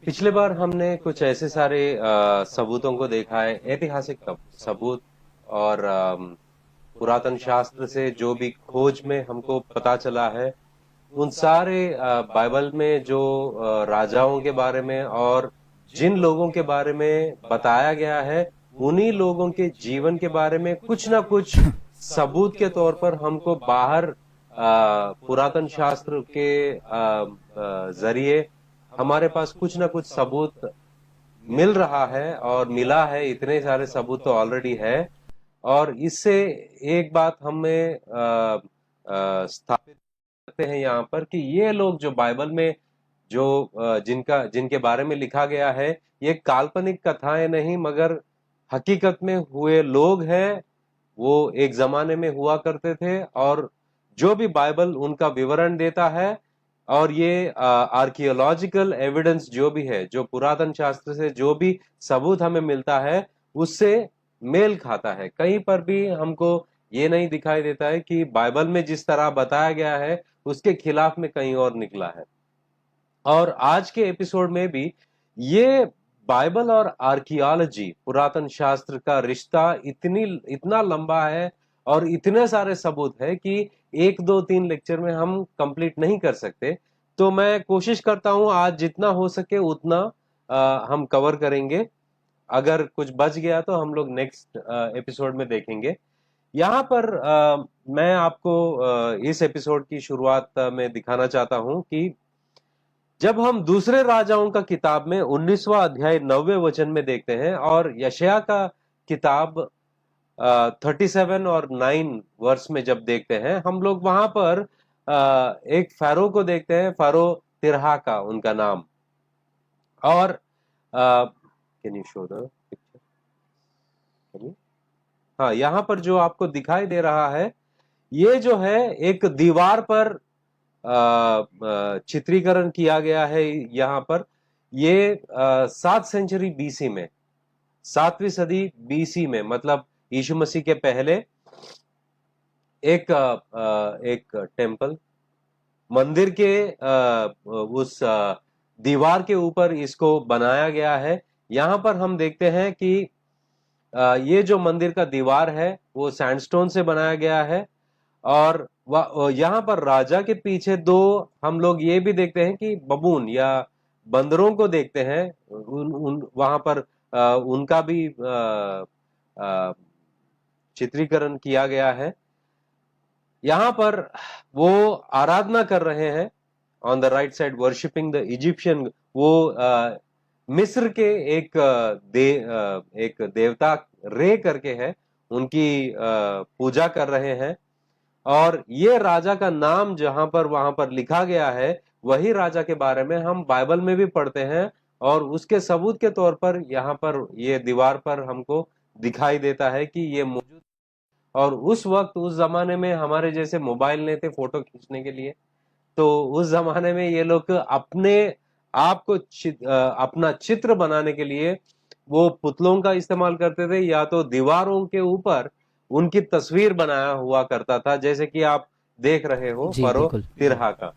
पिछले बार हमने कुछ ऐसे सारे सबूतों को देखा है, ऐतिहासिक सबूत और पुरातन शास्त्र से जो भी खोज में हमको पता चला है, उन सारे बाइबल में जो राजाओं के बारे में और जिन लोगों के बारे में बताया गया है, उन्हीं लोगों के जीवन के बारे में कुछ ना कुछ सबूत के तौर पर हमको बाहर पुरातन शास्त्र के जरिए हमारे पास कुछ ना कुछ सबूत मिल रहा है और मिला है। इतने सारे सबूत तो ऑलरेडी है और इससे एक बात हमें स्थापित करते हैं यहाँ पर कि ये लोग जो बाइबल में जो जिनके बारे में लिखा गया है, ये काल्पनिक कथाएं नहीं मगर हकीकत में हुए लोग हैं। वो एक जमाने में हुआ करते थे और जो भी बाइबल उनका विवरण देता है और ये आर्कियोलॉजिकल एविडेंस जो भी है, जो पुरातन शास्त्र से जो भी सबूत हमें मिलता है, उससे मेल खाता है। कहीं पर भी हमको ये नहीं दिखाई देता है कि बाइबल में जिस तरह बताया गया है उसके खिलाफ में कहीं और निकला है। और आज के एपिसोड में भी ये बाइबल और आर्कियोलॉजी, पुरातन शास्त्र का रिश्ता इतना लंबा है और इतने सारे सबूत है कि एक दो तीन लेक्चर में हम कंप्लीट नहीं कर सकते। तो मैं कोशिश करता हूं आज जितना हो सके उतना हम कवर करेंगे। अगर कुछ बच गया तो हम लोग नेक्स्ट एपिसोड में देखेंगे। यहाँ पर मैं आपको इस एपिसोड की शुरुआत में दिखाना चाहता हूं कि जब हम दूसरे राजाओं का किताब में 19वां अध्याय 9वें वचन में देखते हैं और यशायाह का किताब 37 और 9 वर्स में जब देखते हैं, हम लोग वहां पर एक फैरो को देखते हैं, फैरो तिरहा का उनका नाम। और can you show the picture? हाँ, यहाँ पर जो आपको दिखाई दे रहा है, ये जो है एक दीवार पर चित्रीकरण किया गया है। यहाँ पर ये 7 सेंचुरी बीसी में, 7वीं सदी बीसी में, मतलब यीशु मसीह के पहले एक टेम्पल मंदिर के उस दीवार के ऊपर इसको बनाया गया है। यहाँ पर हम देखते हैं कि ये जो मंदिर का दीवार है वो सैंडस्टोन से बनाया गया है और यहाँ पर राजा के पीछे दो हम लोग ये भी देखते हैं कि बबून या बंदरों को देखते हैं। वहां पर उनका भी चित्रीकरण किया गया है। यहाँ पर वो आराधना कर रहे हैं, on the right side worshipping the Egyptian. वो मिस्र के एक देवता रे करके है, उनकी पूजा कर रहे हैं। और ये राजा का नाम जहां पर वहां पर लिखा गया है, वही राजा के बारे में हम बाइबल में भी पढ़ते हैं और उसके सबूत के तौर पर यहाँ पर ये दीवार पर हमको दिखाई देता है कि ये मौजूद। और उस वक्त, उस जमाने में हमारे जैसे मोबाइल नहीं थे फोटो खींचने के लिए, तो उस जमाने में ये लोग अपने आप को अपना चित्र बनाने के लिए वो पुतलों का इस्तेमाल करते थे, या तो दीवारों के ऊपर उनकी तस्वीर बनाया हुआ करता था, जैसे कि आप देख रहे हो जी फरो बिल्कुल। तिरहा का।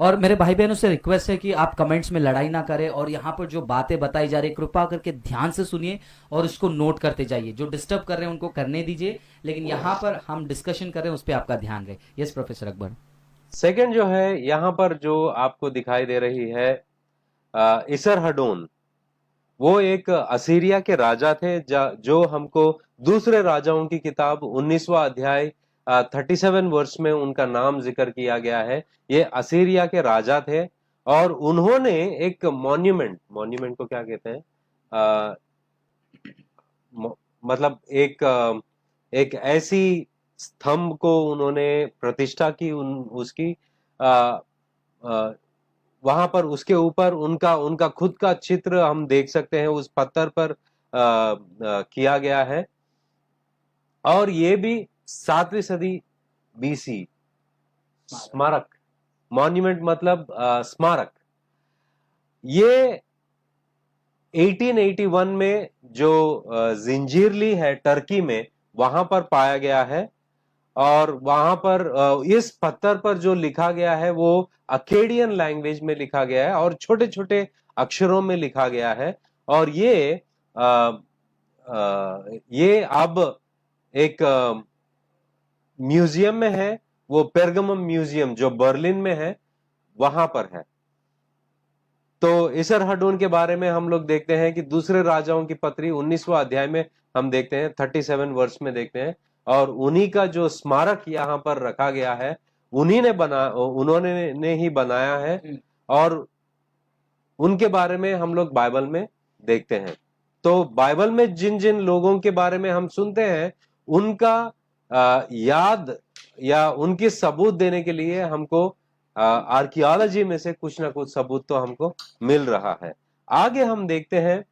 और मेरे भाई बहनों से रिक्वेस्ट है कि आप कमेंट्स में लड़ाई ना करें और यहाँ पर जो बातें बताई जा रही कृपा करके ध्यान से सुनिए और उसको नोट करते जाइए। जो डिस्टर्ब कर रहे हैं उनको करने दीजिए, लेकिन यहाँ पर हम डिस्कशन कर रहे हैं उस पर आपका ध्यान रहे। Yes professor Akbar. सेकंड जो है यहाँ पर जो आपको दिखाई दे रही है, इसरहडोन, वो एक असीरिया के राजा थे जो हमको दूसरे राजाओं की किताब 19वां अध्याय 37 वर्ष में उनका नाम जिक्र किया गया है। ये असीरिया के राजा थे और उन्होंने एक मॉन्यूमेंट, मॉन्यूमेंट को क्या कहते हैं, अ, मतलब एक ऐसी स्तंभ को उन्होंने प्रतिष्ठा की, उसकी वहां पर उसके ऊपर उनका उनका खुद का चित्र हम देख सकते हैं, उस पत्थर पर किया गया है। और ये भी 7वीं सदी बीसी। स्मारक, मॉन्यूमेंट मतलब स्मारक। ये 1881 में जो जिंजीरली है टर्की में, वहां पर पाया गया है। और वहां पर इस पत्थर पर जो लिखा गया है वो अकेडियन लैंग्वेज में लिखा गया है और छोटे छोटे अक्षरों में लिखा गया है। और ये अब एक म्यूजियम में है, वो पेर्गमम म्यूजियम जो बर्लिन में है वहां पर है। तो इसरहडून के बारे में हम लोग देखते हैं कि दूसरे राजाओं की पत्री 19वां अध्याय में हम देखते हैं, 37 वर्ष में देखते हैं, और उन्हीं का जो स्मारक यहाँ पर रखा गया है उन्होंने ने ही बनाया है। और उनके बारे में हम लोग बाइबल में देखते हैं। तो बाइबल में जिन जिन लोगों के बारे में हम सुनते हैं उनका याद या उनकी सबूत देने के लिए हमको आर्कियोलॉजी में से कुछ ना कुछ सबूत तो हमको मिल रहा है। आगे हम देखते हैं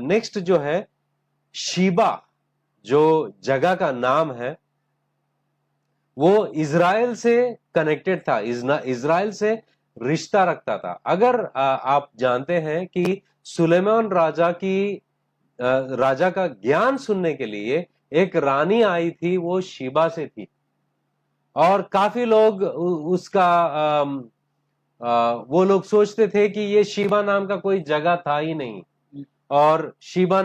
नेक्स्ट जो है शीबा, जो जगह का नाम है, वो इज़राइल से कनेक्टेड था, इज़राइल से रिश्ता रखता था। अगर आप जानते हैं कि सुलेमान राजा का ज्ञान सुनने के लिए एक रानी आई थी, वो शीबा से थी। और काफी लोग वो लोग सोचते थे कि ये शीबा नाम का कोई जगह था ही नहीं, और शीबा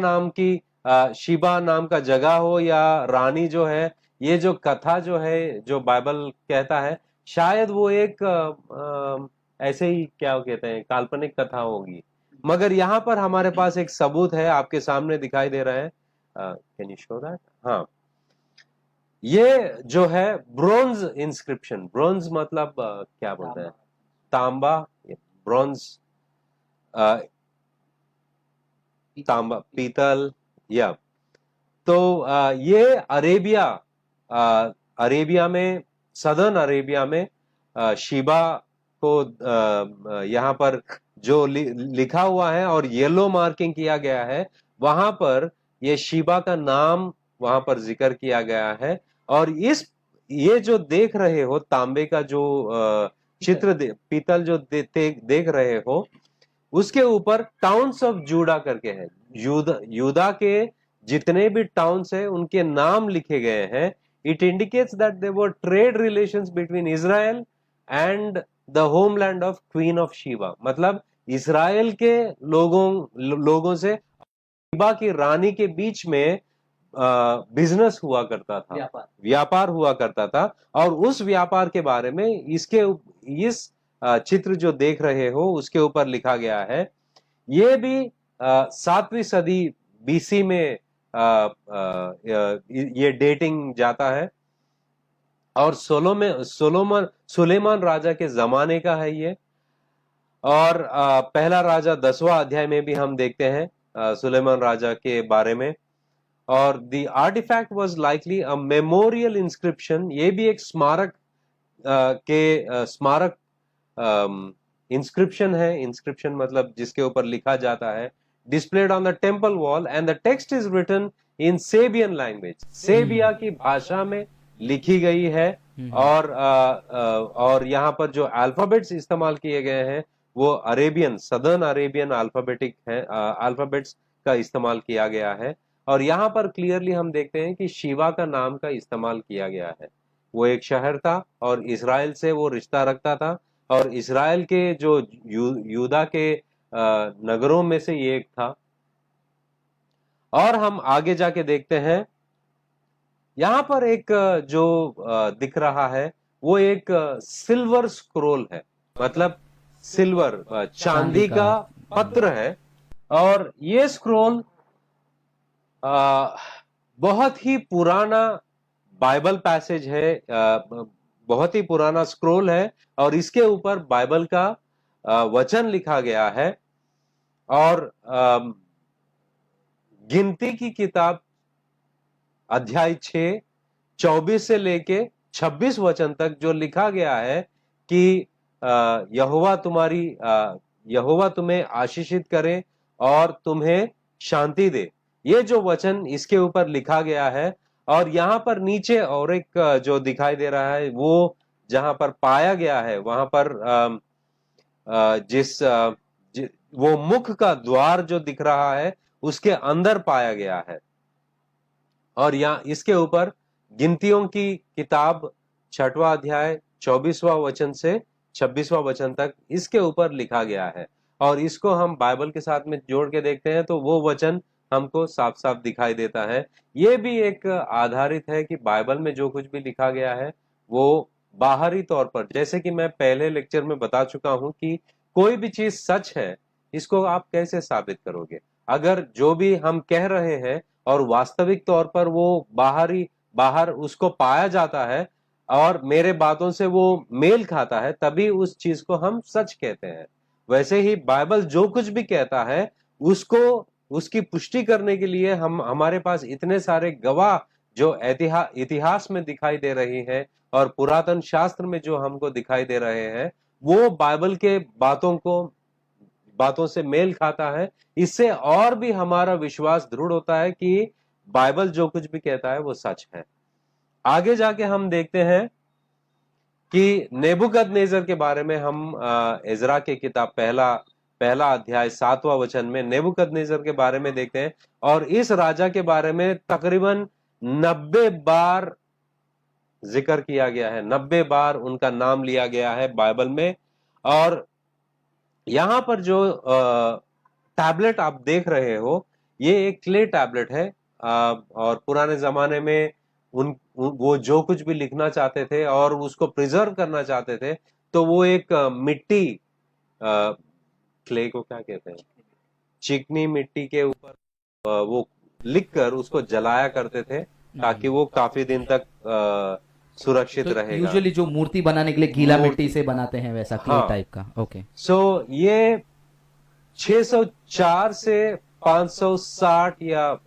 नाम का जगह हो या रानी जो है, ये जो कथा जो है जो बाइबल कहता है, शायद वो एक ऐसे ही क्या कहते हैं काल्पनिक कथा होगी। मगर यहाँ पर हमारे पास एक सबूत है, आपके सामने दिखाई दे रहा है। Can you show that? हाँ, ये जो है ब्रोंज इंस्क्रिप्शन। ब्रोंज मतलब क्या बोलते हैं? तांबा, ब्रोंज, तांबा, पीतल, या तो ये अरेबिया में, सदर्न अरेबिया में शीबा को यहाँ पर जो लिखा हुआ है और येलो मार्किंग किया गया है, वहां पर ये शीबा का नाम वहां पर जिक्र किया गया है। और ये जो देख रहे हो तांबे का जो चित्र, पीतल जो देख रहे हो, उसके ऊपर टाउन्स ऑफ जूडा करके है। यूदा के जितने भी टाउन्स है उनके नाम लिखे गए हैं। It indicates that there were trade relations between Israel and the homeland of Queen of Sheba. मतलब इजराइल के लोगों से शीबा की रानी के बीच में बिजनेस हुआ करता था, व्यापार हुआ करता था। और उस व्यापार के बारे में इस चित्र जो देख रहे हो उसके ऊपर लिखा गया है। ये भी 7वीं सदी बीसी में ये डेटिंग जाता है, और सुलेमान राजा के जमाने का है ये। और पहला राजा 10वां अध्याय में भी हम देखते हैं सुलेमान राजा के बारे में। और the artifact was likely a memorial inscription. ये भी एक स्मारक इंस्क्रिप्शन है। इंस्क्रिप्शन मतलब जिसके ऊपर लिखा जाता है। displayed on the temple wall and the text is written in Sabian language। सेबिया की भाषा में लिखी गई है। और यहाँ पर जो अल्फाबेट्स इस्तेमाल किए गए हैं वो सदर्न अरेबियन अल्फाबेटिक है, अल्फाबेट्स का इस्तेमाल किया गया है। और यहाँ पर क्लियरली हम देखते हैं कि शिवा का नाम का इस्तेमाल किया गया है। वो एक शहर था और इजराइल से वो रिश्ता रखता था, और इजराइल के जो यूदा के नगरों में से ये एक था। और हम आगे जाके देखते हैं, यहां पर एक जो दिख रहा है वो एक सिल्वर स्क्रोल है। मतलब सिल्वर, चांदी का पत्र है। और ये स्क्रोल बहुत ही पुराना बाइबल पैसेज है, बहुत ही पुराना स्क्रोल है, और इसके ऊपर बाइबल का वचन लिखा गया है। और गिनती की किताब अध्याय 6 24 से लेके 26 वचन तक जो लिखा गया है कि यहोवा तुम्हें आशीषित करे और तुम्हें शांति दे। ये जो वचन इसके ऊपर लिखा गया है। और यहाँ पर नीचे और एक जो दिखाई दे रहा है, वो जहां पर पाया गया है वहां पर वो मुख का द्वार जो दिख रहा है उसके अंदर पाया गया है। और यहाँ इसके ऊपर गिनतियों की किताब 6वां अध्याय 24वां वचन से 26वां वचन तक इसके ऊपर लिखा गया है। और इसको हम बाइबल के साथ में जोड़ के देखते हैं तो वो वचन हमको साफ साफ दिखाई देता है। ये भी एक आधारित है कि बाइबल में जो कुछ भी लिखा गया है वो बाहरी तौर पर, जैसे कि मैं पहले लेक्चर में बता चुका हूं कि कोई भी चीज सच है इसको आप कैसे साबित करोगे? अगर जो भी हम कह रहे हैं और वास्तविक तौर पर वो बाहर उसको पाया जाता है और मेरे बातों से वो मेल खाता है, तभी उस चीज को हम सच कहते हैं। वैसे ही बाइबल जो कुछ भी कहता है उसको उसकी पुष्टि करने के लिए हम हमारे पास इतने सारे गवाह जो इतिहास में दिखाई दे रही हैं और पुरातन शास्त्र में जो हमको दिखाई दे रहे हैं, वो बाइबल के बातों से मेल खाता है। इससे और भी हमारा विश्वास दृढ़ होता है कि बाइबल जो कुछ भी कहता है वो सच है। आगे जाके हम देखते हैं कि नेबुकदनेजर के बारे में हम इज़रा के किताब पहला अध्याय 7वां वचन में नेबुकदनेजर के बारे में देखते हैं। और इस राजा के बारे में तकरीबन 90 बार जिक्र किया गया है, 90 बार उनका नाम लिया गया है बाइबल में। और यहां पर जो टैबलेट आप देख रहे हो ये एक क्ले टैबलेट है। और पुराने जमाने में वो जो कुछ भी लिखना चाहते थे और उसको प्रिजर्व करना चाहते थे तो वो एक मिट्टी, क्ले को क्या कहते हैं, चिकनी मिट्टी के ऊपर वो लिखकर उसको जलाया करते थे ताकि वो काफी दिन तक सुरक्षित तो रहेगा। यूजुअली जो मूर्ति बनाने के लिए गीला मूर्ति, मिट्टी से बनाते हैं वैसा क्ले हाँ। टाइप का। ओके। सो ये 604 से 560 या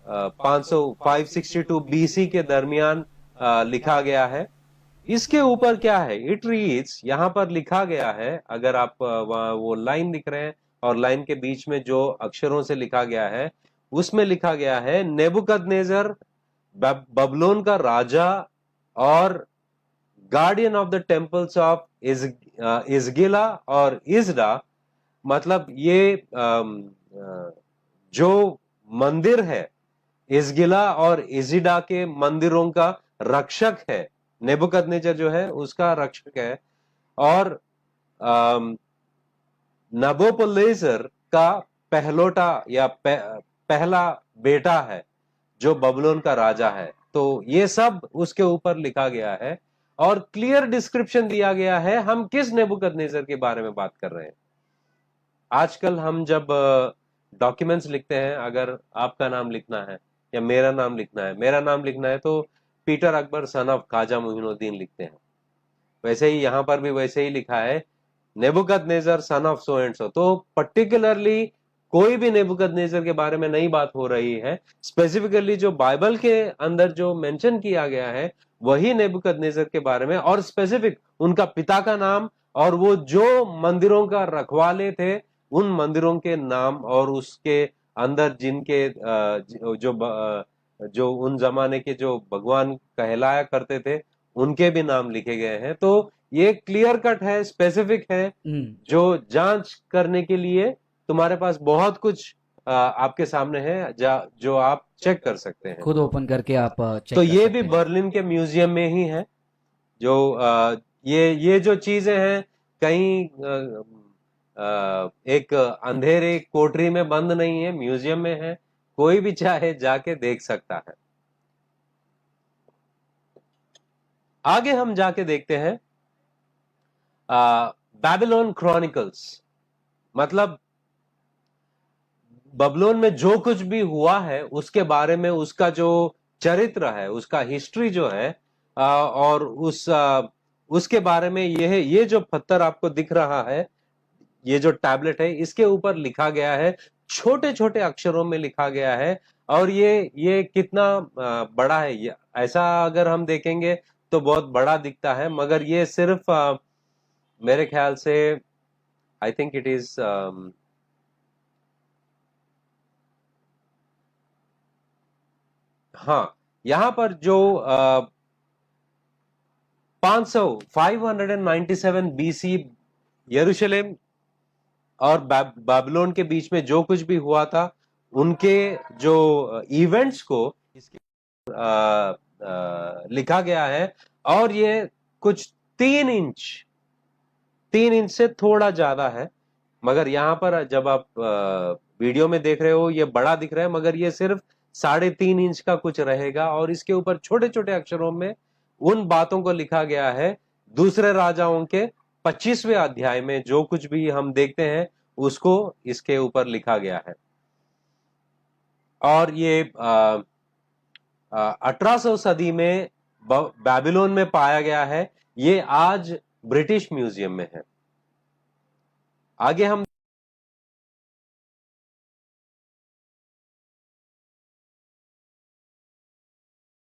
562 बीसी के दरमियान लिखा गया है। इसके ऊपर क्या है, इट रीड्स, यहां पर लिखा गया है, अगर आप वहां वो लाइन दिख रहे हैं और लाइन के बीच में जो अक्षरों से लिखा गया है उसमें लिखा गया है नेबुकदनेजर बबलोन का राजा और guardian of the temples of Esagila और इज़डा। मतलब ये जो मंदिर है इज़गिला और इज़िडा के मंदिरों का रक्षक है, नेबुकदनेजर जो है उसका रक्षक है। और नबोपलेसर का पहलोटा या पहला बेटा है जो बबलोन का राजा है। तो ये सब उसके ऊपर लिखा गया है और क्लियर डिस्क्रिप्शन दिया गया है हम किस नेबुकदनेजर के बारे में बात कर रहे हैं। आजकल हम जब डॉक्यूमेंट्स लिखते हैं, अगर आपका नाम लिखना है या मेरा नाम लिखना है तो Peter Akbar son of Khwaja Moinuddin लिखते हैं। वैसे ही यहां पर भी वैसे ही लिखा है नेबुकदनेजर son of so and so. तो पर्टिकुलरली कोई भी नेबुकदनेजर के बारे में नई बात हो रही है, स्पेसिफिकली जो बाइबल के अंदर जो मेंशन किया गया है वही नेबुकदनेजर के बारे में, और स्पेसिफिक उनका पिता का नाम और वो जो मंदिरों का रखवाले थे उन मंदिरों के नाम और उसके अंदर जिनके जो उन जमाने के जो भगवान कहलाया करते थे उनके भी नाम लिखे गए हैं। तो ये क्लियर कट है, स्पेसिफिक है, जो जांच करने के लिए तुम्हारे पास बहुत कुछ आपके सामने है जो आप चेक कर सकते हैं, खुद ओपन करके आप चेक तो कर ये सकते भी हैं। बर्लिन के म्यूजियम में ही है। जो ये जो चीजें हैं कहीं एक अंधेरे कोठरी में बंद नहीं है, म्यूजियम में है, कोई भी चाहे जाके देख सकता है। आगे हम जाके देखते हैं बैबिलोन क्रॉनिकल्स। मतलब बबलोन में जो कुछ भी हुआ है उसके बारे में, उसका जो चरित्र है, उसका हिस्ट्री जो है, और उसके बारे में ये जो पत्थर आपको दिख रहा है, ये जो टैबलेट है, इसके ऊपर लिखा गया है, छोटे छोटे अक्षरों में लिखा गया है। और ये कितना बड़ा है, ये ऐसा अगर हम देखेंगे तो बहुत बड़ा दिखता है, मगर ये सिर्फ मेरे ख्याल से आई थिंक इट इज हाँ, यहां पर जो 597 बीसी यरूशलेम और बाबिलोन के बीच में जो कुछ भी हुआ था उनके जो इवेंट्स को इसके लिखा गया है, और ये कुछ 3 इंच से थोड़ा ज्यादा है। मगर यहाँ पर जब आप वीडियो में देख रहे हो ये बड़ा दिख रहा है, मगर ये सिर्फ 3.5 इंच का कुछ रहेगा, और इसके ऊपर छोटे छोटे अक्षरों में उन बातों को लिखा गया है दूसरे राजाओं के 25वें अध्याय में। जो कुछ भी हम देखते हैं उसको इसके ऊपर लिखा गया है। और ये 1800 सदी में बेबीलोन में पाया गया है। ये आज ब्रिटिश म्यूजियम में है। आगे हम